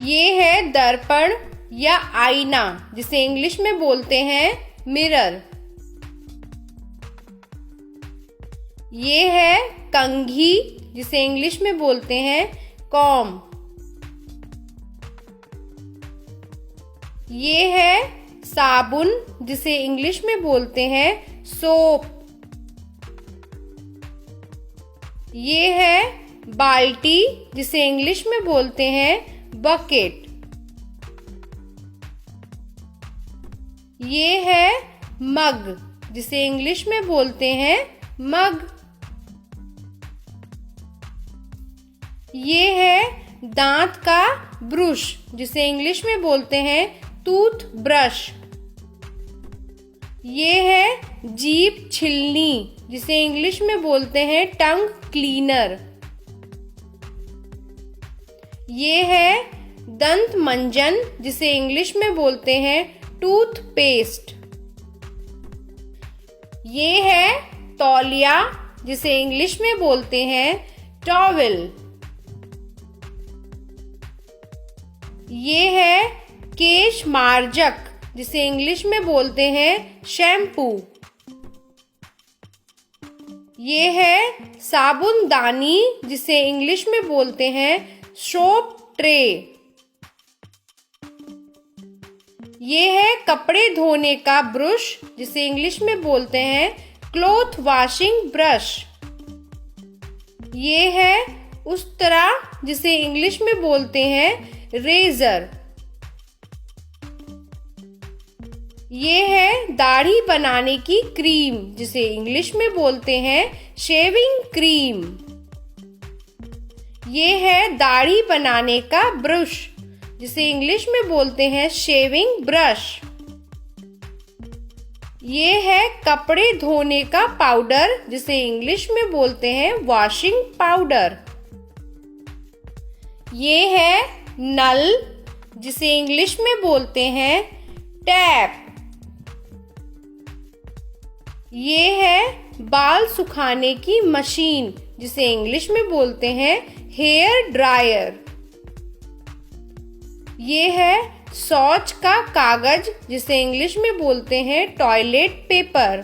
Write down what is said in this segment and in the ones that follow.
ये है दर्पण या आईना, जिसे इंग्लिश में बोलते हैं मिरर। ये है कंघी, जिसे इंग्लिश में बोलते हैं कॉम्ब। ये है साबुन, जिसे इंग्लिश में बोलते हैं सोप। ये है बाल्टी, जिसे इंग्लिश में बोलते हैं बकेट। ये है मग, जिसे इंग्लिश में बोलते हैं मग। ये है दांत का ब्रश, जिसे इंग्लिश में बोलते हैं टूथ ब्रश। ये है जीभ छिलनी, जिसे इंग्लिश में बोलते हैं टंग क्लीनर। ये है दंत मंजन, जिसे इंग्लिश में बोलते हैं टूथपेस्ट। ये है तौलिया, जिसे इंग्लिश में बोलते हैं टॉवेल। ये है केश मार्जक, जिसे इंग्लिश में बोलते हैं शैम्पू। ये है साबुनदानी, जिसे इंग्लिश में बोलते हैं सोप ट्रे। ये है कपड़े धोने का ब्रश, जिसे इंग्लिश में बोलते हैं क्लॉथ वॉशिंग ब्रश। ये है उस्तरा, जिसे इंग्लिश में बोलते हैं रेजर। ये है दाढ़ी बनाने की क्रीम, जिसे इंग्लिश में बोलते हैं शेविंग क्रीम। ये है दाढ़ी बनाने का ब्रश, जिसे इंग्लिश में बोलते हैं शेविंग ब्रश। ये है कपड़े धोने का पाउडर, जिसे इंग्लिश में बोलते हैं वॉशिंग पाउडर। ये है नल, जिसे इंग्लिश में बोलते हैं टैप। ये है बाल सुखाने की मशीन, जिसे इंग्लिश में बोलते हैं हेयर ड्रायर। ये है शौच का कागज, जिसे इंग्लिश में बोलते हैं टॉयलेट पेपर।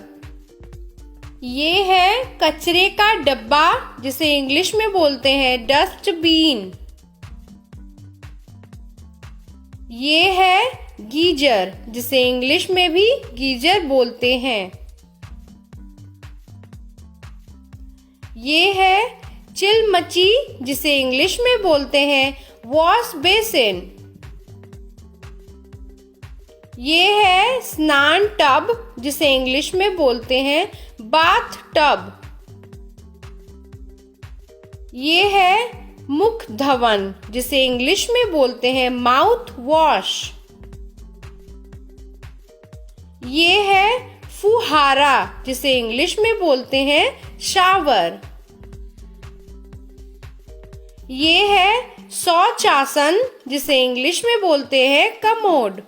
ये है कचरे का डब्बा, जिसे इंग्लिश में बोलते हैं डस्टबिन। ये है गीजर, जिसे इंग्लिश में भी गीजर बोलते हैं। ये है चिलमची, जिसे इंग्लिश में बोलते हैं वॉश बेसिन। ये है स्नान टब, जिसे इंग्लिश में बोलते हैं बाथ टब। ये है मुख धवन, जिसे इंग्लिश में बोलते हैं माउथ वॉश। ये है फुहारा, जिसे इंग्लिश में बोलते हैं शावर। ये है शौचासन, जिसे इंग्लिश में बोलते हैं कमोड।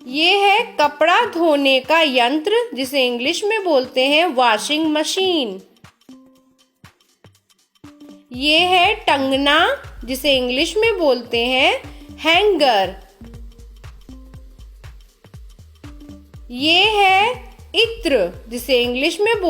ये है कपड़ा धोने का यंत्र, जिसे इंग्लिश में बोलते हैं वॉशिंग मशीन। ये है टंगना, जिसे इंग्लिश में बोलते हैं हैंगर। ये है इत्र, जिसे इंग्लिश में